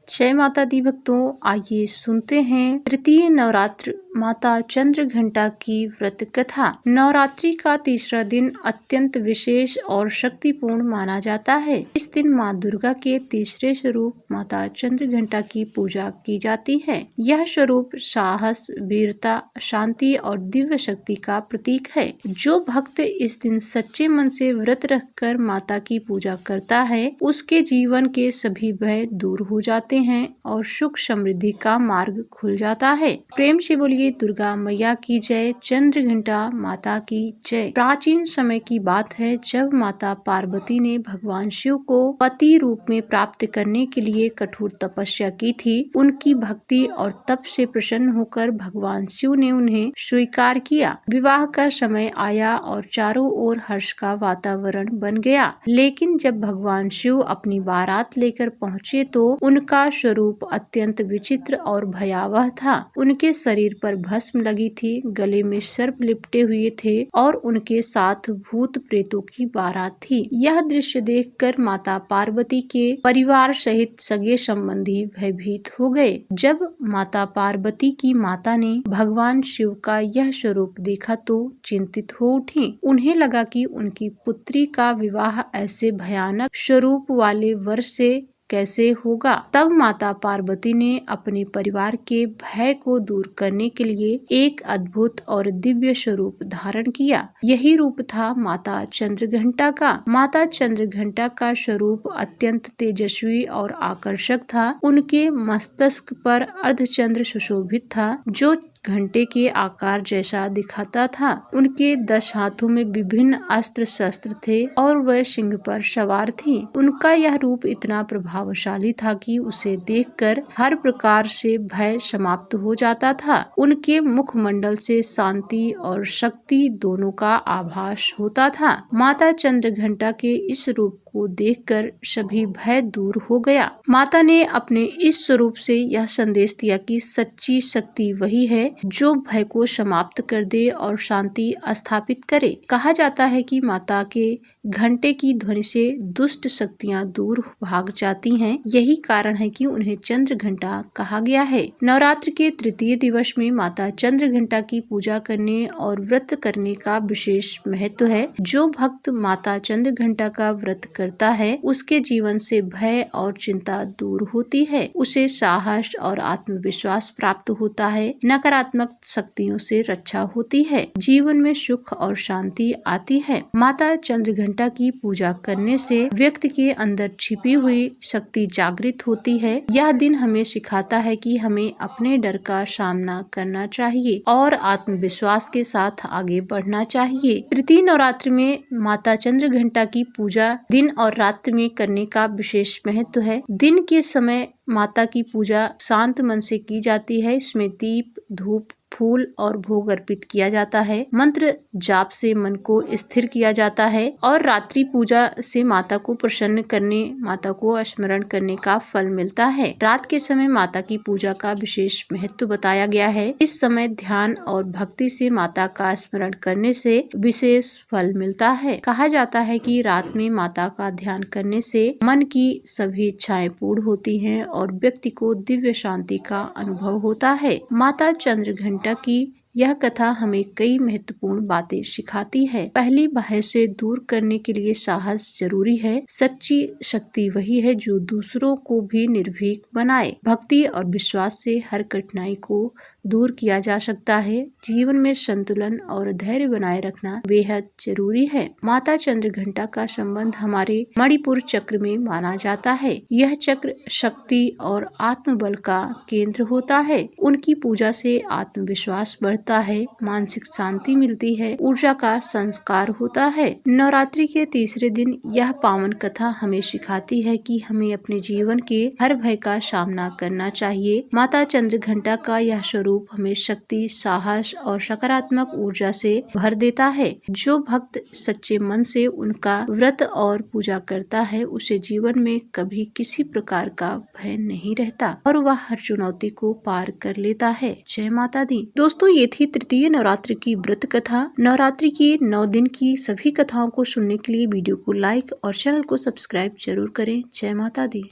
जय माता दी भक्तों, आइए सुनते हैं तृतीय नवरात्र माता चंद्रघंटा की व्रत कथा। नवरात्रि का तीसरा दिन अत्यंत विशेष और शक्तिपूर्ण माना जाता है। इस दिन माँ दुर्गा के तीसरे स्वरूप माता चंद्रघंटा की पूजा की जाती है। यह स्वरूप साहस, वीरता, शांति और दिव्य शक्ति का प्रतीक है। जो भक्त इस दिन सच्चे मन से व्रत रखकर माता की पूजा करता है, उसके जीवन के सभी भय दूर हो जाते हैं और सुख समृद्धि का मार्ग खुल जाता है। प्रेम से बोलिए दुर्गा मैया की जय, चंद्रघंटा माता की जय। प्राचीन समय की बात है, जब माता पार्वती ने भगवान शिव को पति रूप में प्राप्त करने के लिए कठोर तपस्या की थी। उनकी भक्ति और तप से प्रसन्न होकर भगवान शिव ने उन्हें स्वीकार किया। विवाह का समय आया और चारों ओर हर्ष का वातावरण बन गया। लेकिन जब भगवान शिव अपनी बारात लेकर पहुँचे तो उनका स्वरूप अत्यंत विचित्र और भयावह था। उनके शरीर पर भस्म लगी थी, गले में सर्प लिपटे हुए थे और उनके साथ भूत प्रेतों की बारात थी। यह दृश्य देखकर माता पार्वती के परिवार सहित सगे संबंधी भयभीत हो गए। जब माता पार्वती की माता ने भगवान शिव का यह स्वरूप देखा तो चिंतित हो उठी। उन्हें लगा कि उनकी पुत्री का विवाह ऐसे भयानक स्वरूप वाले वर से कैसे होगा। तब माता पार्वती ने अपने परिवार के भय को दूर करने के लिए एक अद्भुत और दिव्य स्वरूप धारण किया। यही रूप था माता चंद्रघंटा का। माता चंद्रघंटा का स्वरूप अत्यंत तेजस्वी और आकर्षक था। उनके मस्तक पर अर्धचंद्र सुशोभित था, जो घंटे के आकार जैसा दिखाता था। उनके 10 हाथों में विभिन्न अस्त्र शस्त्र थे और वह सिंह पर सवार थी। उनका यह रूप इतना प्रभावशाली था कि उसे देखकर हर प्रकार से भय समाप्त हो जाता था। उनके मुखमंडल से शांति और शक्ति दोनों का आभास होता था। माता चंद्रघंटा के इस रूप को देखकर सभी भय दूर हो गया। माता ने अपने इस स्वरूप से यह संदेश दिया कि सच्ची शक्ति वही है जो भय को समाप्त कर दे और शांति स्थापित करे। कहा जाता है कि माता के घंटे की ध्वनि से दुष्ट शक्तियां दूर भाग जाती हैं। यही कारण है कि उन्हें चंद्रघंटा कहा गया है। नवरात्र के तृतीय दिवस में माता चंद्रघंटा की पूजा करने और व्रत करने का विशेष महत्व है। जो भक्त माता चंद्रघंटा का व्रत करता है, उसके जीवन से भय और चिंता दूर होती है। उसे साहस और आत्मविश्वास प्राप्त होता है। नकारात्मक शक्तियों से रक्षा होती है। जीवन में सुख और शांति आती है। माता चंद्रघंटा की पूजा करने से व्यक्ति के अंदर छिपी हुई शक्ति जागृत होती है। यह दिन हमें सिखाता है कि हमें अपने डर का सामना करना चाहिए और आत्मविश्वास के साथ आगे बढ़ना चाहिए। तृतीय नवरात्र में माता चंद्रघंटा की पूजा दिन और रात में करने का विशेष महत्व है। दिन के समय माता की पूजा शांत मन से की जाती है। इसमें दीप, धूप, फूल और भोग अर्पित किया जाता है। मंत्र जाप से मन को स्थिर किया जाता है और रात्रि पूजा से माता को प्रसन्न करने, माता को स्मरण करने का फल मिलता है। रात के समय माता की पूजा का विशेष महत्व बताया गया है। इस समय ध्यान और भक्ति से माता का स्मरण करने से विशेष फल मिलता है। कहा जाता है कि रात में माता का ध्यान करने से मन की सभी इच्छाएं पूर्ण होती हैं और व्यक्ति को दिव्य शांति का अनुभव होता है। माता चंद्रघंटा की यह कथा हमें कई महत्वपूर्ण बातें सिखाती है। पहली, भय से दूर करने के लिए साहस जरूरी है। सच्ची शक्ति वही है जो दूसरों को भी निर्भीक बनाए। भक्ति और विश्वास से हर कठिनाई को दूर किया जा सकता है। जीवन में संतुलन और धैर्य बनाए रखना बेहद जरूरी है। माता चंद्रघंटा का संबंध हमारे मणिपुर चक्र में माना जाता है। यह चक्र शक्ति और आत्मबल का केंद्र होता है। उनकी पूजा से आत्मविश्वास बढ़ता है, मानसिक शांति मिलती है, ऊर्जा का संस्कार होता है। नवरात्रि के तीसरे दिन यह पावन कथा हमें सिखाती है कि हमें अपने जीवन के हर भय का सामना करना चाहिए। माता चंद्रघंटा का यह स्वरूप हमें शक्ति, साहस और सकारात्मक ऊर्जा से भर देता है। जो भक्त सच्चे मन से उनका व्रत और पूजा करता है, उसे जीवन में कभी किसी प्रकार का भय नहीं रहता और वह हर चुनौती को पार कर लेता है। जय माता दी। दोस्तों, ये थी तृतीय नवरात्र की व्रत कथा। नवरात्रि की 9 दिन की सभी कथाओं को सुनने के लिए वीडियो को लाइक और चैनल को सब्सक्राइब जरूर करें। जय माता दी।